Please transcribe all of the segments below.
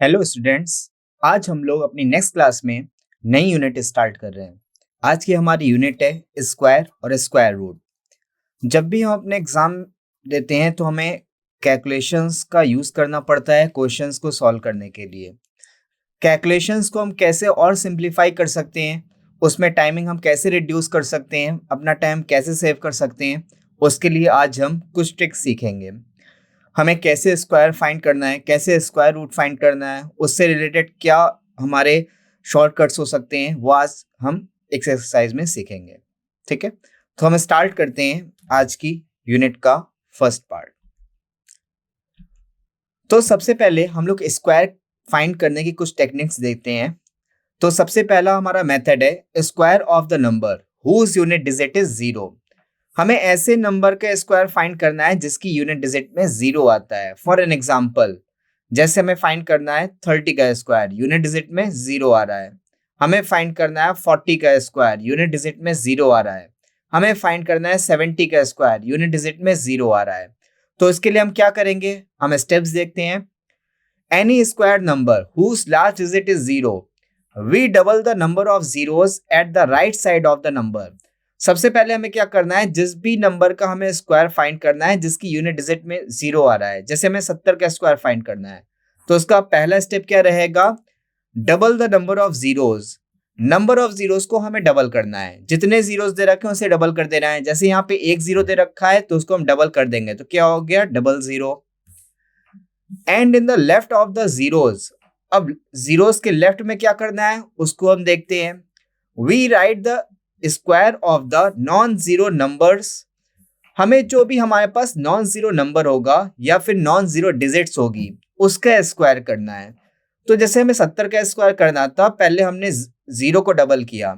Hello students. आज हम लोग अपनी नेक्स्ट क्लास में नई यूनिट स्टार्ट कर रहे हैं। आज की हमारी यूनिट है स्क्वायर और स्क्वायर रूट। जब भी हम अपने एग्जाम देते हैं तो हमें कैलकुलेशंस का यूज़ करना पड़ता है क्वेश्चंस को सॉल्व करने के लिए। कैलकुलेशंस को हम कैसे और सिंप्लीफाई कर सकते हैं, उसमें टाइमिंग हम कैसे रिड्यूस कर सकते हैं, अपना टाइम कैसे सेव कर सकते हैं, उसके लिए आज हम कुछ ट्रिक्स सीखेंगे। हमें कैसे स्क्वायर फाइंड करना है, कैसे स्क्वायर रूट फाइंड करना है, उससे रिलेटेड क्या हमारे शॉर्टकट्स हो सकते हैं, वो आज हम इस एक्सरसाइज में सीखेंगे। ठीक है, तो हम स्टार्ट करते हैं आज की यूनिट का फर्स्ट पार्ट। तो सबसे पहले हम लोग स्क्वायर फाइंड करने की कुछ टेक्निक्स देखते हैं। तो सबसे पहला हमारा मेथड है square of the number whose unit digit is zero. हमें ऐसे नंबर का स्क्वायर फाइंड करना है जिसकी यूनिट डिजिट में जीरो आता है। फॉर एन एग्जांपल, जैसे हमें फाइंड करना है 30 का स्क्वायर, यूनिट डिजिट में जीरो आ रहा है। हमें फाइंड करना है 40 का स्क्वायर, यूनिट डिजिट में जीरो आ रहा है। हमें फाइंड करना है 70 का स्क्वायर, यूनिट डिजिट में जीरो आ रहा है। तो इसके लिए हम क्या करेंगे, हम स्टेप्स देखते हैं। Any square number whose last digit is zero, we double the number of zeros at the right side of the number. सबसे पहले हमें क्या करना है, जिस भी नंबर का हमें स्क्वायर फाइंड करना है जिसकी यूनिट डिजिट में जीरो आ रहा है, जैसे हमें 70 का स्क्वायर फाइंड करना है, तो उसका पहला स्टेप क्या रहेगा, double the number of zeros. Number of zeros को हमें डबल करना है, जितने जीरोस दे रखे हैं उसे डबल कर देना है। जैसे यहाँ पे एक जीरो दे रखा है तो उसको हम डबल कर देंगे, तो क्या हो गया, double zero. And in the left of the zeros, अब जीरोस के लेफ्ट में क्या करना है उसको हम देखते हैं। We write the square of the non zero numbers. हमें जो भी हमारे पास नॉन जीरो नंबर होगा या फिर नॉन जीरो डिजिट्स होगी उसका स्क्वायर करना है। तो जैसे हमें 70 का स्क्वायर करना था, पहले हमने जीरो को डबल किया,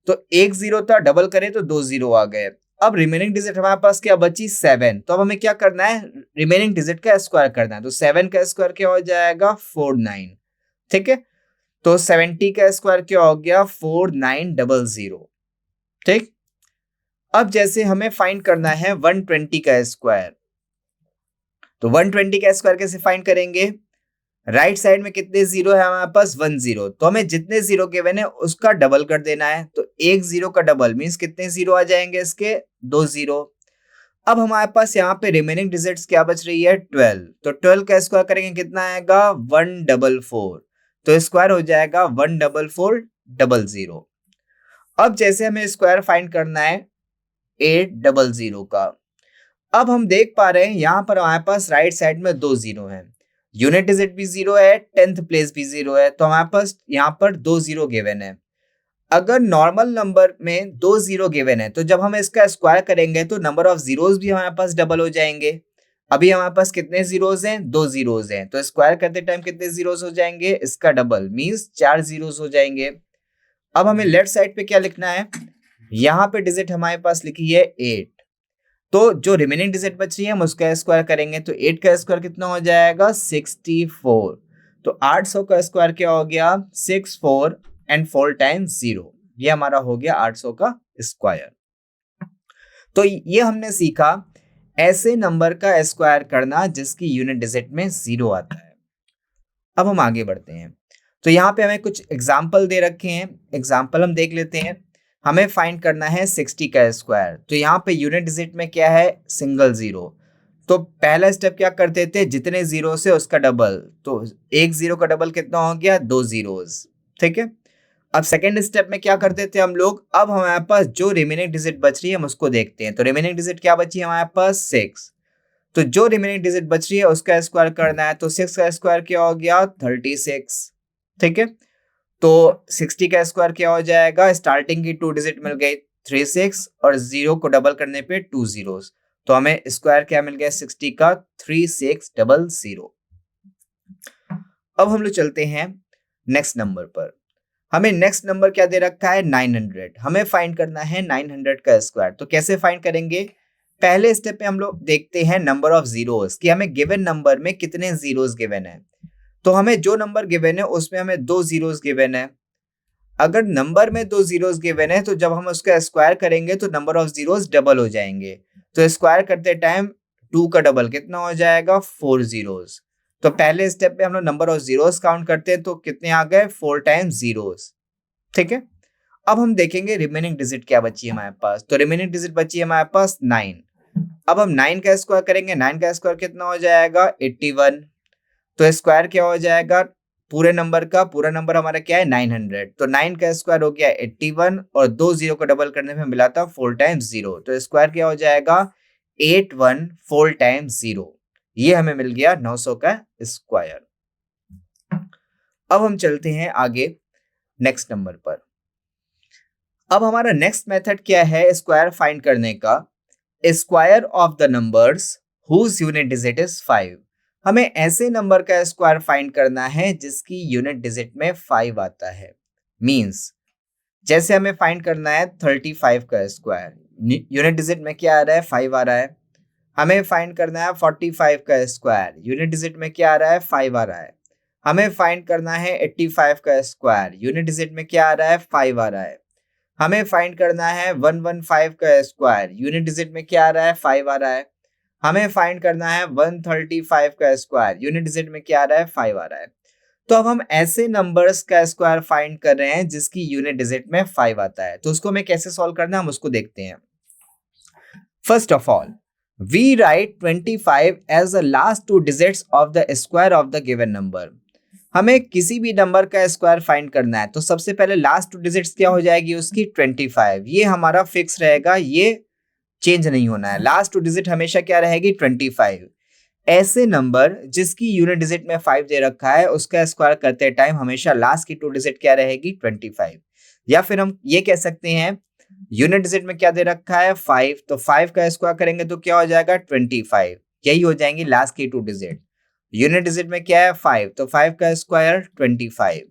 तो एक जीरो था, डबल करें तो दो जीरो आ गए। अब रिमेनिंग डिजिट हमारे पास क्या बची, 7। तो अब हमें क्या करना है, रिमेनिंग डिजिट का स्क्वायर करना है। तो 7 का स्क्वायर क्या हो जाएगा, 49। ठीक है, तो 70 का स्क्वायर क्या हो गया, 4900। ठीक, अब जैसे हमें फाइंड करना है 120 का स्क्वायर, तो 120 का स्क्वायर कैसे फाइंड करेंगे, राइट साइड में कितने जीरो है हमारे पास, 1 जीरो, तो हमें जितने जीरो गिवन है उसका डबल कर देना है। तो एक जीरो का डबल मींस कितने जीरो आ जाएंगे इसके, दो जीरो। अब हमारे पास यहाँ पे रिमेनिंग डिजिट्स क्या बच रही है, 12। तो 12 का स्क्वायर करेंगे कितना आएगा, 144। तो स्क्वायर हो जाएगा 14400। अब जैसे हमें स्क्वायर फाइंड करना है 800 का। अब हम देख पा रहे हैं यहाँ पर हमारे पास राइट साइड में दो जीरो हैं, यूनिट डिजिट भी जीरो है, 10th प्लेस भी जीरो है, तो हमारे पास यहाँ पर दो जीरो गिवन है। अगर नॉर्मल नंबर में दो जीरो गिवन है तो जब हम इसका स्क्वायर करेंगे तो नंबर ऑफ जीरोस भी हमारे पास डबल हो जाएंगे। अभी हमारे पास कितने जीरोस हैं, दो जीरोस हैं, तो स्क्वायर करते टाइम कितने जीरोस हो जाएंगे, इसका डबल मींस चार जीरोस हो जाएंगे। अब हमें लेफ्ट साइड पे क्या लिखना है, यहाँ पे डिजिट हमारे पास लिखी है 8। तो जो रिमेनिंग डिजिट बच रही है हम उसका स्क्वायर करेंगे, तो 8 का स्क्वायर कितना हो जाएगा, 64। तो 800 का स्क्वायर क्या हो गया, 64 एंड 4 टाइम्स 0, ये हमारा हो गया 800 का स्क्वायर। तो ये हमने सीखा ऐसे नंबर का स्क्वायर करना जिसकी यूनिट डिजिट में 0 आता है। अब हम आगे बढ़ते हैं, तो यहाँ पे हमें कुछ एग्जाम्पल दे रखे हैं, एग्जाम्पल हम देख लेते हैं। हमें फाइंड करना है 60 का स्क्वायर, तो यहाँ पे यूनिट डिजिट में क्या है, सिंगल जीरो। तो पहला स्टेप क्या करते थे, जितने जीरो से उसका डबल, तो एक जीरो का डबल कितना हो गया, दो जीरोस। ठीक है, अब सेकेंड स्टेप में क्या करते थे हम लोग, अब हमारे पास जो रिमेनिंग डिजिट बच रही है हम उसको देखते हैं। तो रिमेनिंग डिजिट क्या बची है हमारे पास, 6। तो जो रिमेनिंग डिजिट बच रही है उसका स्क्वायर करना है, तो 6 का स्क्वायर क्या हो गया, 36। ठीक है, तो 60 का स्क्वायर क्या हो जाएगा, स्टार्टिंग की टू डिजिट मिल गई 36 और जीरो को डबल करने पे टू जीरोस, तो हमें स्क्वायर क्या मिल गया 60 का, 3600। अब हम लोग चलते हैं नेक्स्ट नंबर पर। हमें नेक्स्ट नंबर क्या दे रखा है, 900। हमें फाइंड करना है 900 का स्क्वायर, तो कैसे फाइंड करेंगे, पहले स्टेप पे हम लोग देखते हैं नंबर ऑफ जीरोस कि हमें गिवन नंबर में कितने जीरोस गिवन है। तो हमें जो नंबर गिवन है उसमें हमें दो जीरोस गिवन है। अगर नंबर में दो जीरोस गिवन है तो जब हम उसका स्क्वायर करेंगे तो नंबर ऑफ जीरोस डबल हो जाएंगे। तो स्क्वायर करते टाइम 2 का डबल कितना हो जाएगा, 4 जीरोस। तो पहले स्टेप में हम लोग नंबर ऑफ जीरोस काउंट करते हैं, तो कितने आ गए 4 टाइम्स जीरोस। ठीक है, अब हम देखेंगे रिमेनिंग डिजिट क्या बची है हमारे पास। तो रिमेनिंग डिजिट बची है हमारे पास 9। अब हम 9 का स्क्वायर करेंगे, 9 का स्क्वायर कितना हो जाएगा 81। तो स्क्वायर क्या हो जाएगा पूरे नंबर का, पूरा नंबर हमारा क्या है 900। तो 9 का स्क्वायर हो गया 81 और 2 जीरो को डबल करने में मिला था 4 टाइम्स जीरो। तो स्क्वायर क्या हो जाएगा 814 टाइम्स जीरो। ये हमें मिल गया 900 का स्क्वायर। अब हम चलते हैं आगे नेक्स्ट नंबर पर। अब हमारा नेक्स्ट मेथड क्या है स्क्वायर फाइंड करने का, square of the numbers whose unit digit is 5। हमें ऐसे नंबर का स्क्वायर फाइंड करना है जिसकी यूनिट डिजिट में 5 आता है। मींस जैसे हमें फाइंड करना है 35 का स्क्वायर, यूनिट डिजिट में क्या आ रहा है 5 आ रहा है। हमें फाइंड करना है 45 का स्क्वायर, यूनिट डिजिट में क्या आ रहा है 5 आ रहा है। हमें फाइंड करना है 85 का स्क्वायर, यूनिट डिजिट में क्या आ रहा है 5 आ रहा है। हमें फाइंड करना है 115 का स्क्वायर, यूनिट डिजिट में क्या आ रहा है 5 आ रहा है। हमें फाइंड करना है 135 का स्क्वायर, यूनिट डिजिट में क्या आ रहा है 5 आ रहा है। तो अब हम ऐसे नंबर्स का स्क्वायर फाइंड कर रहे हैं जिसकी यूनिट डिजिट में 5 आता है। तो उसको हमें कैसे सॉल्व करना है हम उसको देखते हैं। First of all we write 25 as the last 2 digits of the square of the given number. हमें किसी भी नंबर का स्क्वायर फाइंड करना है तो सबसे पहले लास्ट 2 डिजिट्स क्या हो जाएगी उसकी 25। ये हमारा फिक्स रहेगा, ये चेंज नहीं होना है। लास्ट 2 डिजिट हमेशा क्या रहेगी 25। ऐसे नंबर जिसकी यूनिट डिजिट में 5 दे रखा है उसका स्क्वायर करते टाइम हमेशा लास्ट की 2 डिजिट क्या रहेगी 25। या फिर हम ये कह सकते हैं यूनिट डिजिट में क्या दे रखा है 5, तो 5 का स्क्वायर करेंगे तो क्या हो जाएगा 25। यही हो जाएंगी लास्ट की 2 डिजिट। यूनिट डिजिट में क्या है 5, तो 5 का स्क्वायर 25।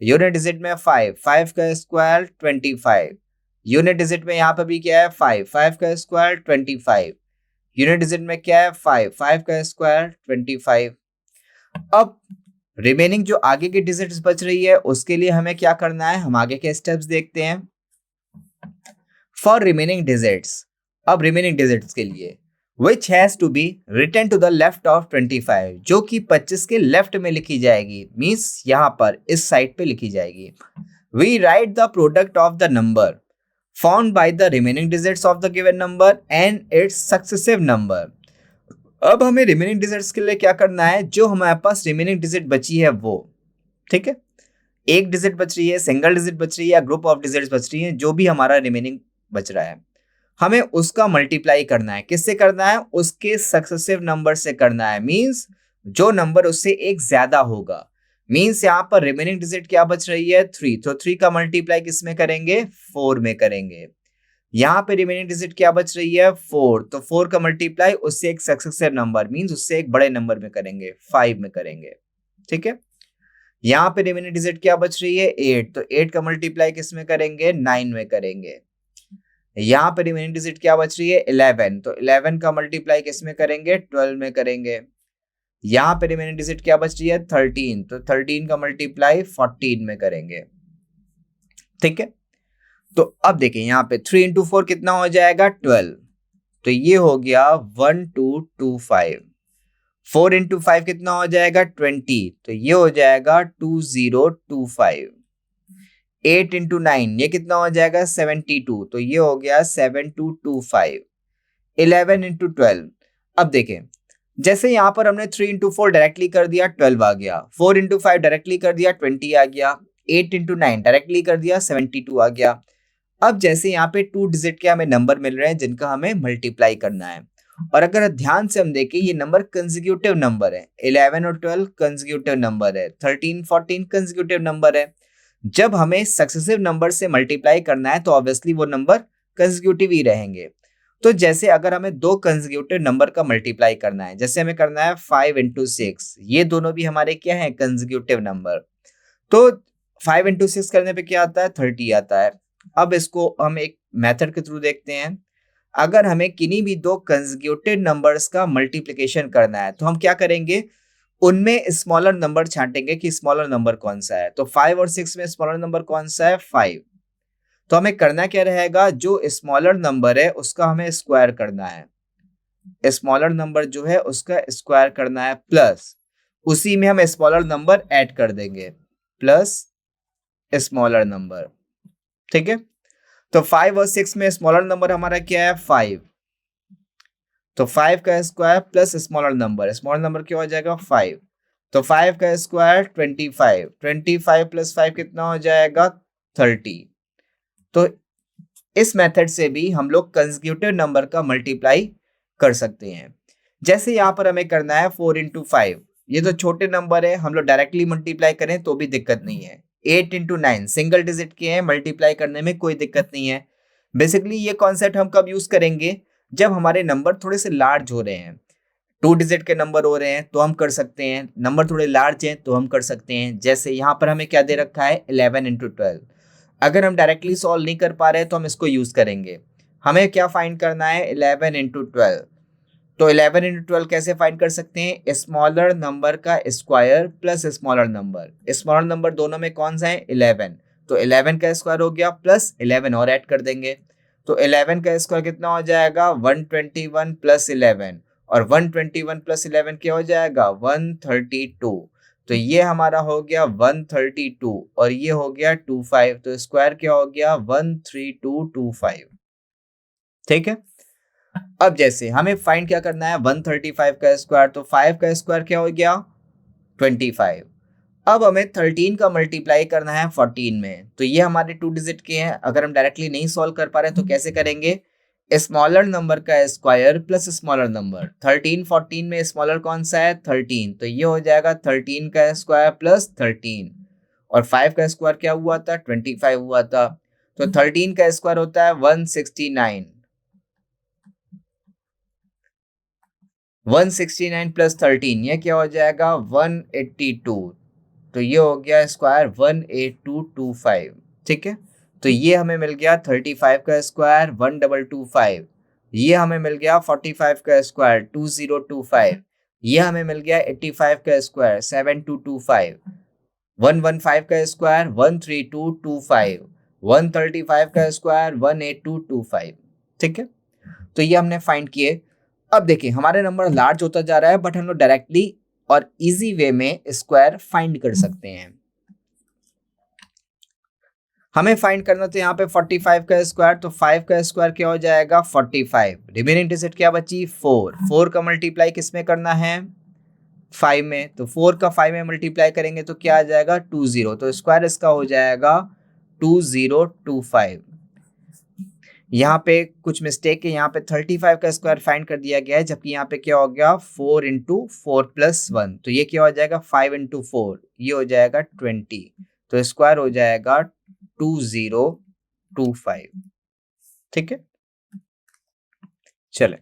यूनिट डिजिट में 5, 5 का स्क्वायर 25। यूनिट डिजिट में यहाँ पर भी क्या है 5, 5 का स्क्वायर 25। यूनिट डिजिट में क्या है 5, 5 का स्क्वायर 25। अब रिमेनिंग जो आगे की डिजिट्स बच रही है उसके लिए हमें क्या करना है, हम आगे के स्टेप्स देखते हैं। फॉर रिमेनिंग डिजिट्स, अब रिमेनिंग डिजिट्स के लिए which has to be written to the left of 25, जो कि 25 के लेफ्ट में लिखी जाएगी, मींस यहाँ पर इस साइड पे लिखी जाएगी। We write the product of the number found by the remaining digits of the given number and its successive number। अब हमें रिमेनिंग डिजिट्स के लिए क्या करना है, जो हमारे पास रिमेनिंग डिजिट बची है वो, ठीक है, एक डिजिट बच रही है, सिंगल डिजिट बच रही है या ग्रुप ऑफ डिजिट्स बच रही है, जो भी हमारा रिमेनिंग बच रहा है हमें उसका मल्टीप्लाई करना है। किससे करना है, उसके सक्सेसिव नंबर से करना है। मींस जो नंबर उससे एक ज्यादा होगा। मींस यहाँ पर रिमेनिंग डिजिट क्या बच रही है 3, तो 3 का मल्टीप्लाई किस में करेंगे 4 में करेंगे। यहाँ पे रिमेनिंग डिजिट क्या बच रही है 4, तो 4 का मल्टीप्लाई उससे एक सक्सेसिव नंबर मींस उससे एक बड़े नंबर में करेंगे, 5 में करेंगे। ठीक है, यहाँ पे रिमेनिंग डिजिट क्या बच रही है 8, तो 8 का मल्टीप्लाई किस में करेंगे 9 में करेंगे। यहाँ पे रिमेनिंग डिजिट क्या बच रही है 11, तो 11 का मल्टीप्लाई किस में करेंगे 12 में करेंगे। यहाँ पे रिमेनिंग डिजिट क्या बच रही है 13, तो 13 का मल्टीप्लाई 14 में करेंगे। ठीक है, तो अब देखिए यहाँ पे 3 इंटू 4 कितना हो जाएगा 12, तो ये हो गया 1225। 4 इंटू 5 कितना हो जाएगा 20, तो ये हो जाएगा 2025। 8 इंटू 9 ये कितना हो जाएगा 72, तो ये हो गया 7225। 11 इंटू 12, अब देखें जैसे यहाँ पर हमने 3 इंटू 4 डायरेक्टली कर दिया 12 आ गया, 4 इंटू 5 डायरेक्टली कर दिया 20 आ गया, 8 इंटू 9 डायरेक्टली कर दिया 72 आ गया। अब जैसे यहाँ पे 2 डिजिट के हमें नंबर मिल रहे हैं जिनका हमें मल्टीप्लाई करना है, और अगर ध्यान से हम देखें ये नंबर कंसेक्यूटिव नंबर है, 11 और 12 कंसेक्यूटिव नंबर है, 13 14 कंसेक्यूटिव नंबर है। जब हमें सक्सेसिव नंबर से मल्टीप्लाई करना है तो ऑब्वियसली वो नंबर कंसेक्यूटिव ही रहेंगे। तो जैसे अगर हमें दो कंसेक्यूटिव नंबर का मल्टीप्लाई करना है, जैसे हमें करना है 5 इंटू 6, ये दोनों भी हमारे क्या है कंसेक्यूटिव नंबर, तो 5 इंटू 6 करने पे क्या आता है 30 आता है। अब इसको हम एक मेथड के थ्रू देखते हैं। अगर हमें किन्हीं भी दो कंसेक्यूटिव नंबर्स का मल्टीप्लिकेशन करना है तो हम क्या करेंगे, उनमें स्मॉलर नंबर छांटेंगे कि स्मॉलर नंबर कौन सा है। तो 5 और 6 में स्मॉलर नंबर कौन सा है 5, तो हमें करना क्या रहेगा, जो स्मॉलर नंबर है उसका हमें स्क्वायर करना है, स्मॉलर नंबर जो है उसका स्क्वायर करना है, प्लस उसी में हम स्मॉलर नंबर ऐड कर देंगे प्लस स्मॉलर नंबर। ठीक है, तो 5 और 6 में स्मॉलर नंबर हमारा क्या है 5, तो 5 का स्क्वायर प्लस स्मॉलर नंबर क्या हो जाएगा 5, तो 5 का स्क्वायर 25, 25 प्लस 5 कितना हो जाएगा 30। तो इस मेथड से भी हम लोग कंसेक्यूटिव नंबर का मल्टीप्लाई कर सकते हैं। जैसे यहाँ पर हमें करना है 4 इंटू 5, ये तो छोटे नंबर है, हम लोग डायरेक्टली मल्टीप्लाई करें तो भी दिक्कत नहीं है। 8 इंटू 9 सिंगल डिजिट के हैं, मल्टीप्लाई करने में कोई दिक्कत नहीं है। बेसिकली ये कॉन्सेप्ट हम कब यूज करेंगे, जब हमारे नंबर थोड़े से लार्ज हो रहे हैं, 2 डिजिट के नंबर हो रहे हैं तो हम कर सकते हैं, नंबर थोड़े लार्ज हैं तो हम कर सकते हैं। जैसे यहाँ पर हमें क्या दे रखा है 11 इंटू 12, अगर हम डायरेक्टली सॉल्व नहीं कर पा रहे तो हम इसको यूज करेंगे। हमें क्या फाइंड करना है 11 इंटू 12, तो 11 इंटू 12 कैसे फाइंड कर सकते हैं, स्मॉलर नंबर का स्क्वायर प्लस स्मॉलर नंबर दोनों में कौन सा है 11, तो 11 का स्क्वायर हो गया प्लस 11 और ऐड कर देंगे, तो 11 का स्क्वायर कितना हो जाएगा 121 प्लस 11, और 121 प्लस 11 क्या हो जाएगा 132, तो ये हमारा हो गया 132 और ये हो गया 25, तो स्क्वायर क्या हो गया 13225। ठीक है, अब जैसे हमें फाइंड क्या करना है 135 का स्क्वायर, तो 5 का स्क्वायर क्या हो गया 25। अब हमें 13 का मल्टीप्लाई करना है 14 में, तो ये हमारे 2 डिजिट के हैं, अगर हम डायरेक्टली नहीं सॉल्व कर पा रहे तो कैसे करेंगे, स्मॉलर नंबर का स्क्वायर प्लस स्मॉलर नंबर। 13 14 में स्मॉलर कौन सा है 13, तो ये हो जाएगा 13 का स्क्वायर प्लस 13, और 5 का स्क्वायर क्या हुआ था 25 हुआ था, तो 13 का स्क्वायर होता है 169, 169 प्लस 13 ये क्या हो जाएगा 182, तो ये हो गया स्क्वायर 18225। ठीक है, तो ये हमें मिल गया 35 का स्क्वायर 1225, ये हमें मिल गया 45 का स्क्वायर 2025, ये हमें मिल गया 85 का स्क्वायर 7225, 115 का स्क्वायर 13225, 135 का स्क्वायर 18225। ठीक है, तो ये हमने फाइंड किए। अब देखिए हमारे नंबर लार्ज होता जा रहा है, बट हम लोग डायरेक्टली और इजी वे में स्क्वायर फाइंड कर सकते हैं। हमें फाइंड करना तो यहाँ पे 45 का स्क्वायर, तो 5 का स्क्वायर क्या हो जाएगा 45, रिमेनिंग डिजिट क्या बची 4, 4 का मल्टीप्लाई किस में करना है 5 में, तो 4 का 5 में मल्टीप्लाई करेंगे तो क्या आ जाएगा 20, तो स्क्वायर इसका हो जाएगा 2025। यहाँ पे कुछ मिस्टेक है, यहाँ पे 35 का स्क्वायर फाइंड कर दिया गया है, जबकि यहाँ पे क्या हो गया 4 इंटू 4 प्लस 1, तो ये क्या हो जाएगा 5 इंटू 4, ये हो जाएगा 20, तो स्क्वायर हो जाएगा 2025। ठीक है, चले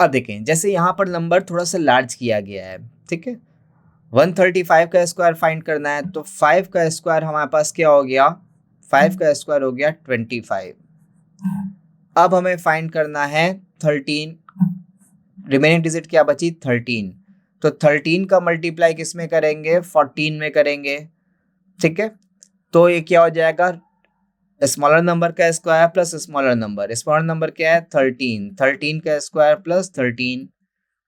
अब देखें, जैसे यहाँ पर नंबर थोड़ा सा लार्ज किया गया है। ठीक है, 135 का स्क्वायर फाइंड करना है, तो 5 का स्क्वायर हमारे पास क्या हो गया 5 का स्क्वायर हो गया 25। अब हमें फाइंड करना है 13, रिमेनिंग डिजिट क्या बची 13, तो 13 का मल्टीप्लाई किस में करेंगे 14 में करेंगे। ठीक है, तो ये क्या हो जाएगा स्मॉलर नंबर का स्क्वायर प्लस स्मॉलर नंबर क्या है 13, 13 का स्क्वायर प्लस 13,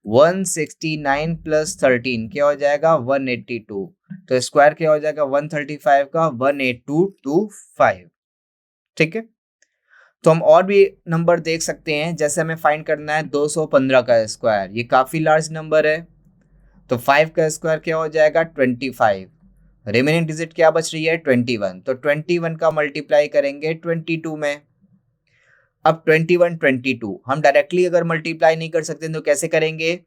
169 प्लस 13 क्या हो जाएगा 182, तो स्क्वायर क्या हो जाएगा 135 का 18225। ठीक है, तो हम और भी नंबर देख सकते हैं, जैसे हमें फाइंड करना है 215 का स्क्वायर, ये काफी लार्ज नंबर है, तो 5 का स्क्वायर क्या हो जाएगा 25, रिमेनिंग डिजिट क्या बच रही है 21, तो 21 का मल्टीप्लाई करेंगे 22 में। अब 21 22 हम डायरेक्टली अगर मल्टीप्लाई नहीं कर सकते तो कैसे करेंगे,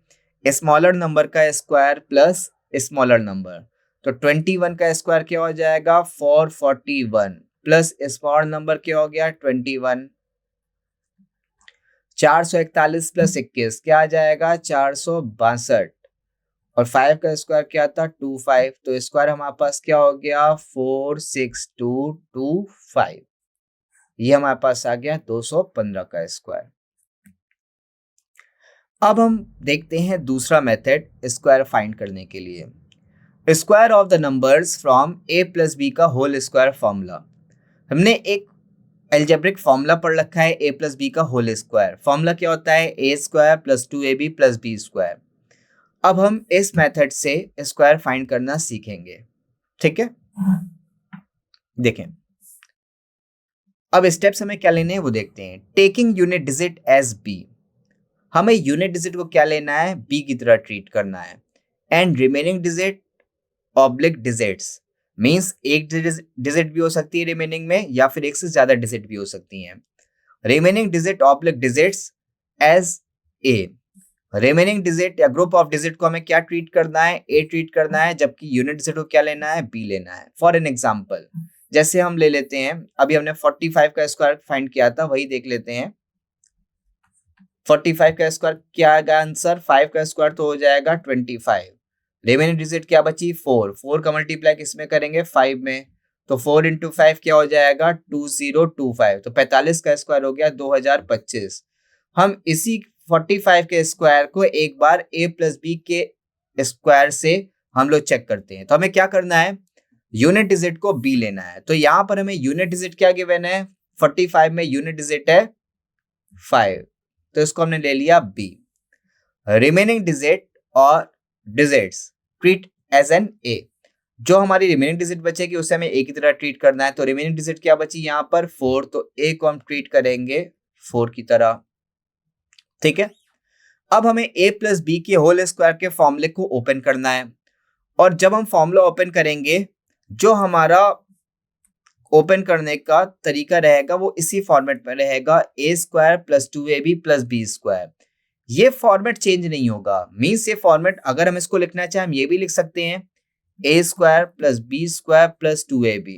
स्मॉलर नंबर का स्क्वायर प्लस स्मॉलर नंबर, तो 21 का स्क्वायर क्या हो जाएगा 441 प्लस स्मॉलर नंबर क्या हो गया 21, 441 प्लस 21 क्या आ जाएगा 462, और 5 का स्क्वायर क्या था 25, तो स्क्वायर हमारे पास क्या हो गया 46225, ये हमारे पास आ गया 215 का स्क्वायर। अब हम देखते हैं दूसरा मेथड स्क्वायर फाइंड करने के लिए, square of the numbers from a plus B का होल स्क्वायर फॉर्मूला। हमने एक एल्जेब्रिक फॉर्मूला पढ़ रखा है a प्लस बी का होल स्क्वायर, फॉर्मूला क्या होता है a square plus 2ab plus B square. अब हम इस मेथड से स्क्वायर फाइंड करना सीखेंगे, ठीक है। देखें, अब स्टेप्स हमें क्या लेने हैं वो देखते हैं। Taking unit digit as B, हमें यूनिट डिजिट को क्या लेना है, बी की तरह ट्रीट करना है। And remaining digit oblique digits means एक डिजिट भी हो सकती है रिमेनिंग में, या फिर एक से ज्यादा डिजिट भी हो सकती हैं। Remaining digit oblique digits as A, remaining digit या ग्रुप ऑफ डिजिट को हमें क्या ट्रीट करना है, ए ट्रीट करना है, जबकि यूनिट डिजिट को क्या लेना है, बी लेना है। फॉर एन एग्जांपल, जैसे हम ले लेते हैं, अभी हमने 45 का स्क्वायर फाइंड किया था, वही देख लेते हैं। 45 का स्क्वायर क्या आएगा आंसर, 5 का स्क्वायर तो हो जाएगा 25। रिमेनिंग डिजिट क्या बची, 4। 4 का मल्टीप्लाई किसमें करेंगे, 5 में, तो 4 इंटू 5 क्या हो जाएगा, 2025। तो 45 का स्क्वायर हो गया 2025। हम इसी 45 के स्क्वायर को एक बार a प्लस बी के स्क्वायर से हम लोग चेक करते हैं। तो हमें क्या करना है, यूनिट डिजिट को b लेना है। तो यहां पर हमें यूनिट डिजिट क्या गिवन है, 45 में यूनिट डिजिट है 5, तो इसको हमने ले लिया b। रिमेनिंग डिजिट और digits treat as an a, जो हमारी रिमेनिंग डिजिट बचेगी उसे हमें a की तरह ट्रीट करना है। तो रिमेनिंग डिजिट क्या बची यहाँ पर 4, तो a को हम ट्रीट करेंगे 4 की तरह, ठीक है। अब हमें a प्लस बी के होल स्क्वायर के फॉर्मूले को ओपन करना है, और जब हम फॉर्मूला ओपन करेंगे, जो हमारा ओपन करने का तरीका रहेगा वो इसी फॉर्मेट में रहेगा, A square plus 2ab plus B square. ये फॉर्मेट चेंज नहीं होगा, मीन्स ये फॉर्मेट अगर हम इसको लिखना चाहें हम ये भी लिख सकते हैं, A square plus B square plus 2ab,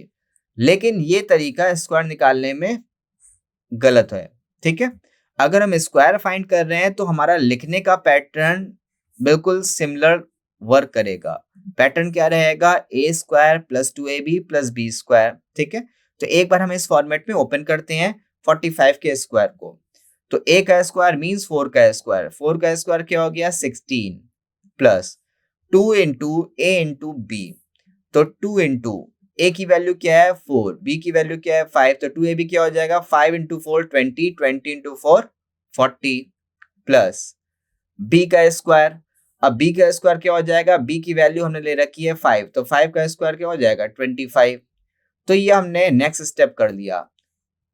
लेकिन ये तरीका स्क्वायर निकालने में गलत है, ठीक है। अगर हम स्क्वायर फाइंड कर रहे हैं तो हमारा लिखने का पैटर्न बिल्कुल सिमिलर वर्क करेगा। पैटर्न क्या रहेगा, A square plus 2ab plus B square, ठीक है। तो एक बार हम इस फॉर्मेट में ओपन करते हैं 45 के स्क्वायर को। तो ए का स्क्वायर मीन्स 4 का स्क्वायर, 4 का स्क्वायर क्या हो गया 16 प्लस 2 इंटू ए इंटू बी, तो 2 इंटू ए की वैल्यू क्या है 4, बी की वैल्यू क्या है 5, तो 2ab क्या हो जाएगा 5 इंटू 4 20, 20 इंटू 4 40 प्लस बी का स्क्वायर। अब बी का स्क्वायर क्या हो जाएगा, बी की वैल्यू हमने ले रखी है 5, तो 5 का स्क्वायर क्या हो जाएगा 25। तो ये हमने नेक्स्ट स्टेप कर लिया।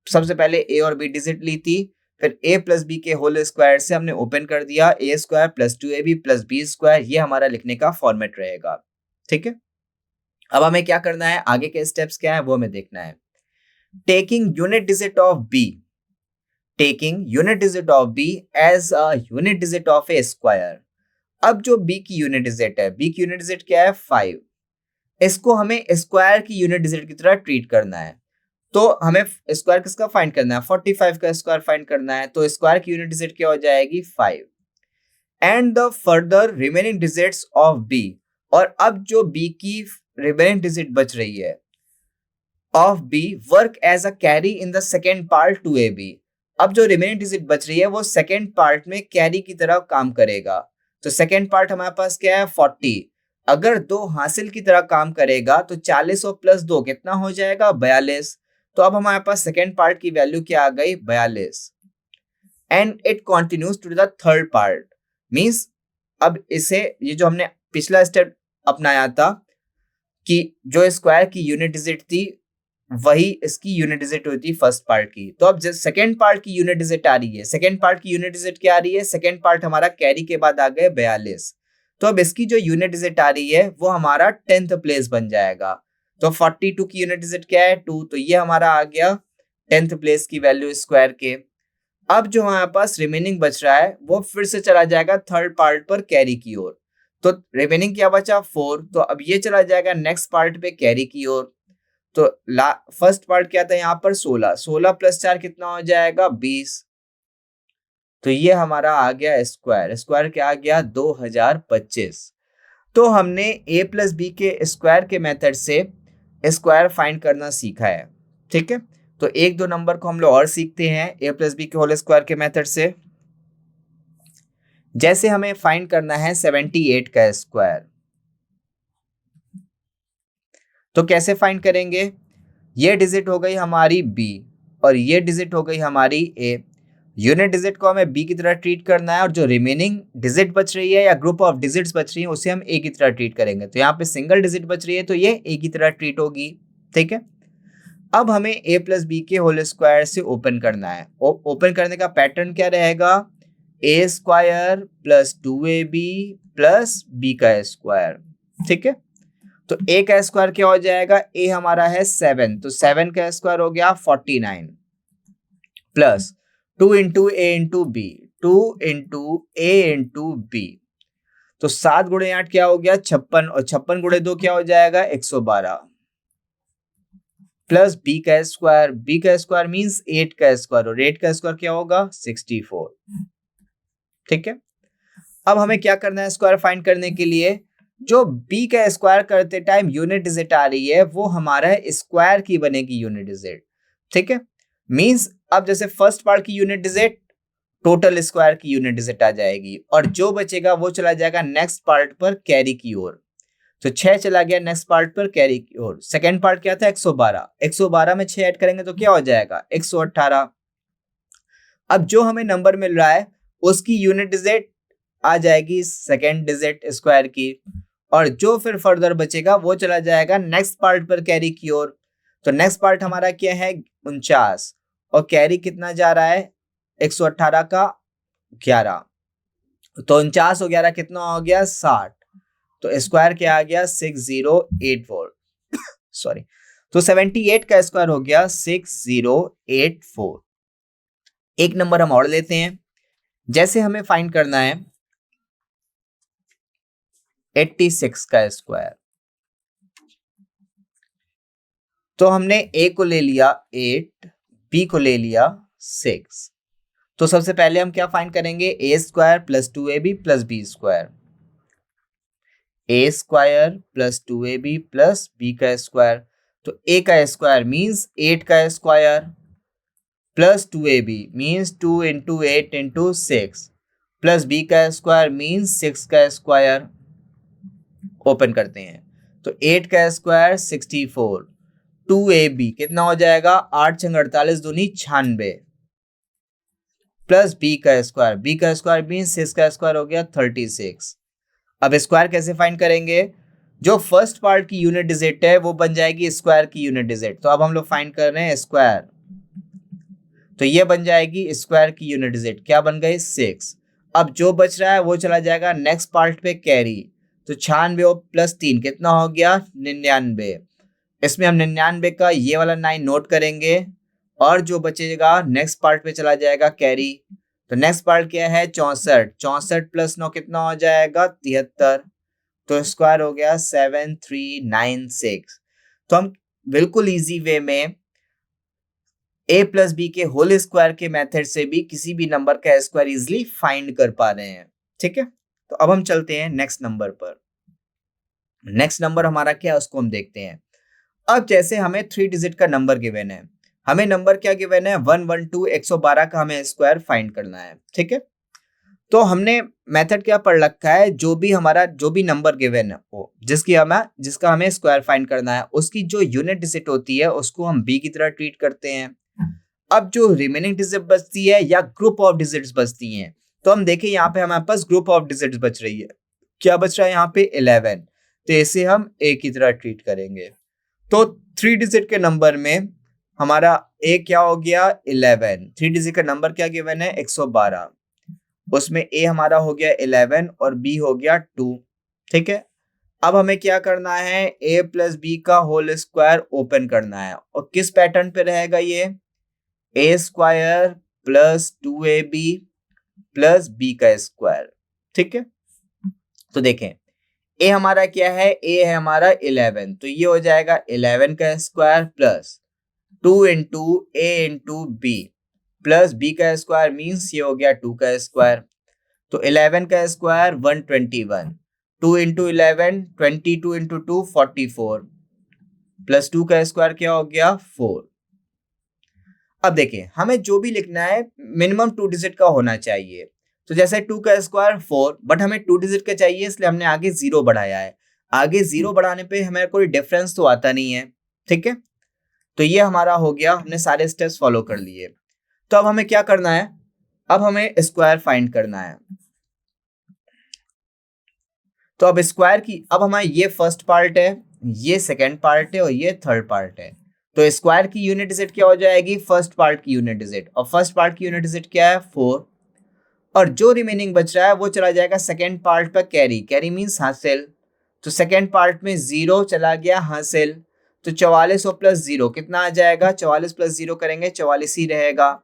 सबसे पहले ए और बी डिजिट ली थी, फिर ए प्लस बी के होल स्क्वायर से हमने ओपन कर दिया A square plus 2ab plus B square, ये हमारा लिखने का फॉर्मेट रहेगा, ठीक है। अब हमें क्या करना है, आगे के स्टेप्स क्या है वो हमें देखना है। Taking unit digit of B, taking unit digit of B as a unit digit of A square. अब जो b की यूनिट डिजिट है, b की यूनिट डिजिट क्या है 5, इसको हमें स्क्वायर की यूनिट डिजिट की तरह ट्रीट करना है। तो हमें स्क्वायर किसका फाइंड करना है, 45 का स्क्वायर फाइंड करना है, तो स्क्वायर की यूनिट डिजिट क्या हो जाएगी 5 and the further remaining digits of b, और अब जो b की रिमेनिंग डिजिट बच रही है of b work as a carry in the second part 2ab। अब जो रिमेनिंग डिजिट बच रही है वो सेकेंड पार्ट में कैरी की तरह काम करेगा। तो सेकेंड पार्ट हमारे पास क्या है 40, अगर 2 हासिल की तरह काम करेगा तो 40 और प्लस 2 कितना हो जाएगा 42। तो अब हमारे पास सेकेंड पार्ट की वैल्यू क्या आ गई 42 and it continues to the third part, means अब इसे, ये जो हमने पिछला स्टेप अपनाया था कि जो स्क्वायर की यूनिट डिजिट थी वही इसकी यूनिट डिजिट हुई थी फर्स्ट पार्ट की। तो अब जब सेकेंड पार्ट की यूनिट डिजिट आ रही है, सेकेंड पार्ट की यूनिट डिजिट क्या आ रही है, सेकेंड पार्ट हमारा कैरी के बाद आ गए 42, तो अब इसकी जो यूनिट डिजिट आ रही है वो हमारा 10th प्लेस बन जाएगा। तो 42 की यूनिट डिजिट क्या है 2, तो ये हमारा आ गया 10th प्लेस की वैल्यू स्क्वायर के। अब जो हमारे पास रिमेनिंग बच रहा है वो फिर से चला जाएगा थर्ड पार्ट पर कैरी की ओर। तो रिमेनिंग क्या बचा 4, तो अब ये चला जाएगा नेक्स्ट पार्ट पे कैरी की ओर। तो फर्स्ट पार्ट क्या था यहाँ पर 16, 16 प्लस 4 कितना हो जाएगा 20। तो ये हमारा आ गया स्क्वायर, स्क्वायर क्या आ गया 2025। तो हमने a प्लस बी के स्क्वायर के मेथड से स्क्वायर फाइंड करना सीखा है, ठीक है। तो एक दो नंबर को हम लोग और सीखते हैं a प्लस बी के होल स्क्वायर के मेथड से। जैसे हमें फाइंड करना है 78 का स्क्वायर, तो कैसे फाइंड करेंगे, ये डिजिट हो गई हमारी b और ये डिजिट हो गई हमारी a, यूनिट डिजिट को हमें बी की तरह ट्रीट करना है और जो रिमेनिंग डिजिट बच रही है या ग्रुप ऑफ डिजिट्स बच रही है उसे हम ए की तरह ट्रीट करेंगे। तो यहाँ पे सिंगल डिजिट बच रही है तो ये ए की तरह ट्रीट होगी। ठीक है, अब हमें a प्लस बी के होल स्क्वायर से ओपन करना है। ओपन करने का पैटर्न क्या रहेगा, A square plus 2ab plus B का स्क्वायर। ठीक है, तो a का स्क्वायर क्या हो जाएगा, a हमारा है 7 तो 7 का स्क्वायर हो गया 49 प्लस 2 इंटू ए इंटू बी, 2 इंटू ए इंटू बी, तो 7 गुणे 8 क्या हो गया 56 और 56 गुणे 2 क्या हो जाएगा 112 प्लस बी का स्क्वायर मींस 8 का स्क्वायर और 8 का स्क्वायर क्या होगा 64। ठीक है, अब हमें क्या करना है स्क्वायर फाइंड करने के लिए, जो b का स्क्वायर करते टाइम यूनिट डिजिट आ रही है वो हमारा स्क्वायर की बनेगी यूनिट डिजिट। ठीक है, मींस अब जैसे फर्स्ट पार्ट की यूनिट डिजिट टोटल स्क्वायर की यूनिट डिजिट आ जाएगी और जो बचेगा वो चला जाएगा नेक्स्ट पार्ट पर कैरी की ओर। तो 6 चला गया नेक्स्ट पार्ट पर कैरी की ओर। सेकेंड पार्ट क्या था 112, 112 में 6 ऐड करेंगे तो क्या हो जाएगा 118। अब जो हमें नंबर मिल रहा है उसकी यूनिट डिजिट आ जाएगी सेकेंड डिजिट स्क्वायर की और जो फिर फर्दर बचेगा वो चला जाएगा नेक्स्ट पार्ट पर कैरी की ओर। तो नेक्स्ट पार्ट हमारा क्या है 49 और कैरी कितना जा रहा है 118 का 11, तो 49 और 11 कितना हो गया 60, तो स्क्वायर क्या आ गया 6084 सॉरी, तो 78 का स्क्वायर हो गया 6084। एक नंबर हम और लेते हैं, जैसे हमें फाइंड करना है 86 का स्क्वायर, तो हमने a को ले लिया 8, b को ले लिया 6, तो सबसे पहले हम क्या फाइंड करेंगे a square plus 2ab plus b square, a square plus 2ab plus b का स्क्वायर, तो a का स्क्वायर मींस 8 का square plus 2ab means 2 into 8 into 6 plus b का स्क्वायर मींस 6 का स्क्वायर। ओपन करते हैं तो 8 का स्क्वायर 64, 2ab कितना हो जाएगा 8 छंग 48 दूनी 96 प्लस b का स्क्वायर मींस 6 का स्क्वायर हो गया 36। अब स्क्वायर कैसे फाइंड करेंगे, जो फर्स्ट पार्ट की यूनिट डिजिट है वो बन जाएगी स्क्वायर की यूनिट डिजिट, तो अब हम लोग फाइंड कर रहे हैं स्क्वायर, तो ये बन जाएगी स्क्वायर की यूनिट डिजिट, क्या बन गई 6। अब जो बच रहा है वो चला जाएगा नेक्स्ट पार्ट पे कैरी, तो 96 प्लस 3 कितना हो गया 99, इसमें हम 99 का ये वाला 9 नोट करेंगे और जो बचेगा नेक्स्ट पार्ट पे चला जाएगा कैरी, तो नेक्स्ट पार्ट क्या है 64, 64 प्लस 9 कितना हो जाएगा 73, तो स्क्वायर हो गया 7396। तो हम बिल्कुल इजी वे में a प्लस बी के होल स्क्वायर के मेथड से भी किसी भी नंबर का स्क्वायर इजिली फाइंड कर पा रहे हैं। ठीक है, तो अब हम चलते हैं नेक्स्ट नंबर पर। नेक्स्ट नंबर हमारा क्या है उसको हम देखते हैं। अब जैसे हमें 3 डिजिट का नंबर गिवन है, हमें नंबर क्या गिवन है 112 112 का हमें स्क्वायर फाइंड करना है। ठीक है, तो हमने मेथड क्या पढ़ रखा है, जो भी नंबर गिवन है वो जिसका हमें स्क्वायर फाइंड करना है उसकी जो यूनिट डिजिट होती है उसको हम b की तरह ट्रीट करते हैं। अब जो रिमेनिंग डिजिट बचती है या ग्रुप ऑफ डिजिट्स बचती हैं, तो हम देखें यहाँ पे हमारे पास ग्रुप ऑफ डिजिट्स बच रही है, क्या बच रहा है यहाँ पे 11, तो इसे हम a की तरह ट्रीट करेंगे। तो 3 डिजिट के नंबर में हमारा a क्या हो गया 11, 3 डिजिट का नंबर क्या गिवन है 112, उसमें a हमारा हो गया 11 और b हो गया 2। ठीक है, अब हमें क्या करना है a प्लस बी का होल स्क्वायर ओपन करना है और किस पैटर्न पे रहेगा ये a square plus 2ab plus b का स्क्वायर। ठीक है, तो देखें a हमारा क्या है, a है हमारा 11, तो ये हो जाएगा 11 का square plus 2 into a into b plus b का स्क्वायर मीन्स ये हो गया 2 का स्क्वायर, तो 11 का स्क्वायर 121, 2 इंटू 11 22 इंटू 2 44 प्लस 2 का स्क्वायर क्या हो गया 4। अब देखिए हमें जो भी लिखना है मिनिमम 2 डिजिट का होना चाहिए, तो जैसे 2 का स्क्वायर 4, बट हमें 2 डिजिट का चाहिए इसलिए हमने आगे 0 बढ़ाया है। आगे 0 बढ़ाने पे हमें कोई डिफरेंस तो आता नहीं है। ठीक है, तो ये हमारा हो गया, हमने सारे स्टेप्स फॉलो कर लिए। तो अब हमें क्या करना है, अब हमें स्क्वायर फाइंड करना है। तो अब स्क्वायर की, अब हमारा ये फर्स्ट पार्ट है, ये सेकेंड पार्ट है और ये थर्ड पार्ट है। तो स्क्वायर की यूनिट डिजिट क्या हो जाएगी? फर्स्ट पार्ट की यूनिट डिजिट, और फर्स्ट पार्ट की यूनिट डिजिट क्या है? 4। और जो रिमेनिंग बच रहा है वो चला जाएगा सेकेंड पार्ट पर कैरी, कैरी मीन्स हासिल। तो सेकेंड पार्ट में 0 चला गया हासिल, तो 44 और प्लस 0 कितना आ जाएगा? 44 प्लस 0 करेंगे 44 ही रहेगा।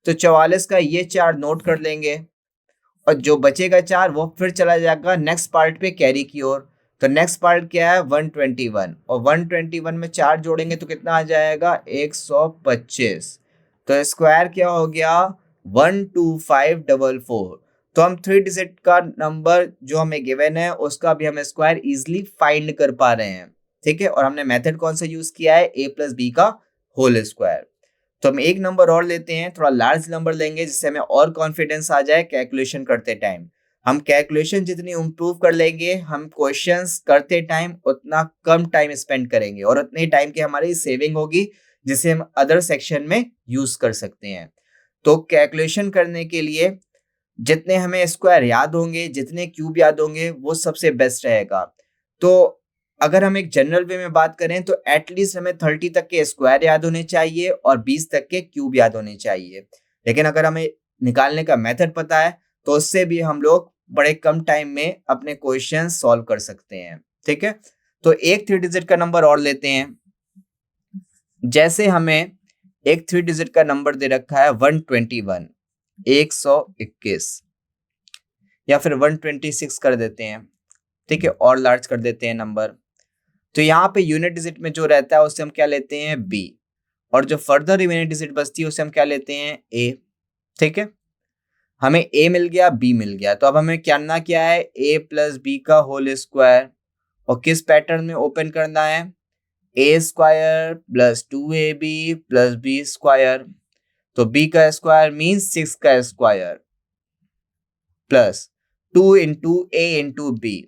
तो 44 का ये 4 नोट कर लेंगे, और जो बचेगा 4 वो फिर चला जाएगा नेक्स्ट पार्ट पे कैरी की ओर। तो नेक्स्ट पार्ट क्या है? 121, और 121 में 4 जोड़ेंगे तो कितना आ जाएगा? 125। तो स्क्वायर क्या हो गया? 12544। तो हम 3 डिजिट का नंबर जो हमें गिवन है उसका भी हम स्क्वायर इजिली फाइंड कर पा रहे हैं। ठीक है, और हमने मेथड कौन सा यूज किया है? a प्लस बी का होल स्क्वायर। तो हम एक नंबर और लेते हैं, थोड़ा लार्ज नंबर लेंगे जिससे हमें और कॉन्फिडेंस आ जाए कैलकुलेशन करते टाइम। हम कैलकुलेशन जितनी इम्प्रूव कर लेंगे, हम क्वेश्चंस करते टाइम उतना कम टाइम स्पेंड करेंगे और उतने टाइम की हमारी सेविंग होगी जिसे हम अदर सेक्शन में यूज कर सकते हैं। तो कैलकुलेशन करने के लिए जितने हमें स्क्वायर याद होंगे, जितने क्यूब याद होंगे, वो सबसे बेस्ट रहेगा। तो अगर हम एक जनरल वे में बात करें तो एटलीस्ट हमें 30 तक के स्क्वायर याद होने चाहिए और 20 तक के क्यूब याद होने चाहिए। लेकिन अगर हमें निकालने का मेथड पता है तो उससे भी हम लोग बड़े कम टाइम में अपने क्वेश्चन सॉल्व कर सकते हैं। ठीक है, तो एक 3 डिजिट का नंबर और लेते हैं। जैसे हमें एक 3 डिजिट का नंबर दे रखा है 121, 121, या फिर 126 कर देते हैं। ठीक है, और लार्ज कर देते हैं नंबर। तो यहाँ पे यूनिट डिजिट में जो रहता है उससे हम क्या लेते हैं? b, और जो फर्दर रिमेनिंग डिजिट बचती है उससे हम क्या लेते हैं? a। ठीक है, हमें a मिल गया, b मिल गया, तो अब हमें करना क्या है? a प्लस बी का होल स्क्वायर, और किस पैटर्न में ओपन करना है? a square plus 2ab plus b square. तो b का स्क्वायर मीन्स 6 का square plus 2 into a into b।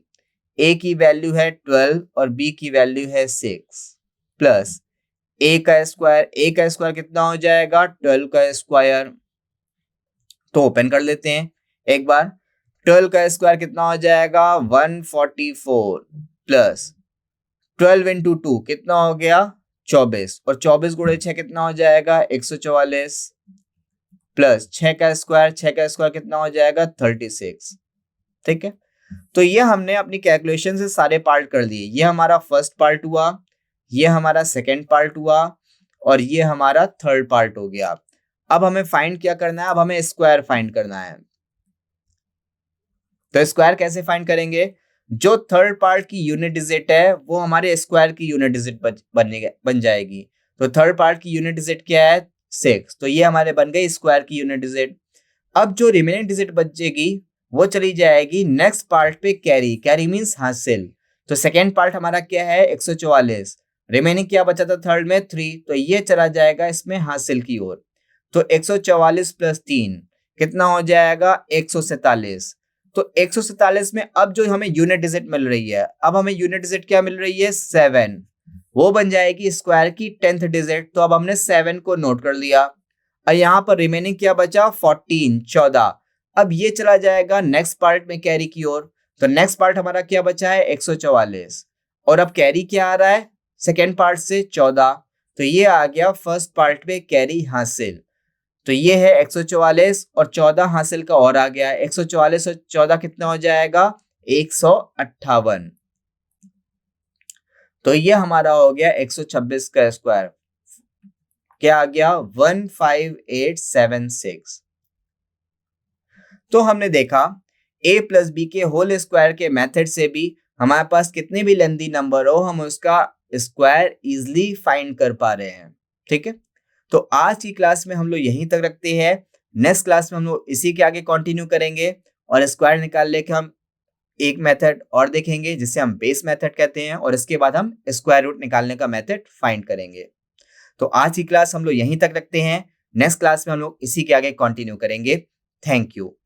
a की वैल्यू है 12 और b की वैल्यू है 6, प्लस a का स्क्वायर कितना हो जाएगा? 12 का स्क्वायर। तो ओपन कर लेते हैं एक बार। 12 का स्क्वायर कितना हो जाएगा? 144 प्लस 12 इंटू 2 कितना हो गया? 24, और 24 गुणे 6 कितना हो जाएगा? 144, प्लस 6 का स्क्वायर कितना हो जाएगा? 36। ठीक है, तो ये हमने अपनी कैलकुलेशन से सारे पार्ट कर दिए। ये हमारा फर्स्ट पार्ट हुआ, ये हमारा सेकेंड पार्ट हुआ, और ये हमारा थर्ड पार्ट हो गया। अब हमें फाइंड क्या करना है? अब हमें स्क्वायर फाइंड करना है। तो स्क्वायर कैसे फाइंड करेंगे? जो थर्ड पार्ट की यूनिट डिजिट है वो हमारे स्क्वायर की यूनिट डिजिट बन जाएगी। तो थर्ड पार्ट की यूनिट डिजिट क्या है? 6। तो ये हमारे बन गई स्क्वायर की यूनिट डिजिट। अब जो रिमेनिंग डिजिट बचेगी वो चली जाएगी नेक्स्ट पार्ट पे कैरी, कैरी मीन्स हासिल। तो सेकेंड पार्ट हमारा क्या है? 144। रिमेनिंग क्या बचा था थर्ड में? 3, तो ये चला जाएगा इसमें हासिल की ओर। तो 144 प्लस 3 कितना हो जाएगा? 147। तो 147 में अब जो हमें यूनिट डिजिट मिल रही है, अब हमें यूनिट डिजिट क्या मिल रही है? 7। वो बन जाएगी स्क्वायर की 10th डिजिट। तो अब हमने 7 को नोट कर लिया, और यहाँ पर रिमेनिंग क्या बचा? 14। अब ये चला जाएगा नेक्स्ट पार्ट में कैरी की ओर। तो नेक्स्ट पार्ट हमारा क्या बचा है? 144, और अब कैरी क्या आ रहा है सेकेंड पार्ट से? 14। तो ये आ गया फर्स्ट पार्ट में कैरी हासिल। तो ये है 144 और 14 हासिल का और आ गया। 144 और 14 कितना हो जाएगा? 158। तो ये हमारा हो गया 126 का स्क्वायर। क्या आ गया? 15876। तो हमने देखा a प्लस बी के होल स्क्वायर के मेथड से भी हमारे पास कितने भी लेंथी नंबर हो हम उसका स्क्वायर इजिली फाइंड कर पा रहे हैं। ठीक है, तो आज की क्लास में हम लोग यहीं तक रखते हैं। नेक्स्ट क्लास में हम लोग इसी के आगे कंटिन्यू करेंगे और स्क्वायर निकालने के हम एक मेथड और देखेंगे जिसे हम बेस मेथड कहते हैं, और इसके बाद हम स्क्वायर रूट निकालने का मेथड फाइंड करेंगे। तो आज की क्लास हम लोग यहीं तक रखते हैं। नेक्स्ट क्लास में हम लोग इसी के आगे कंटिन्यू करेंगे। Thank you.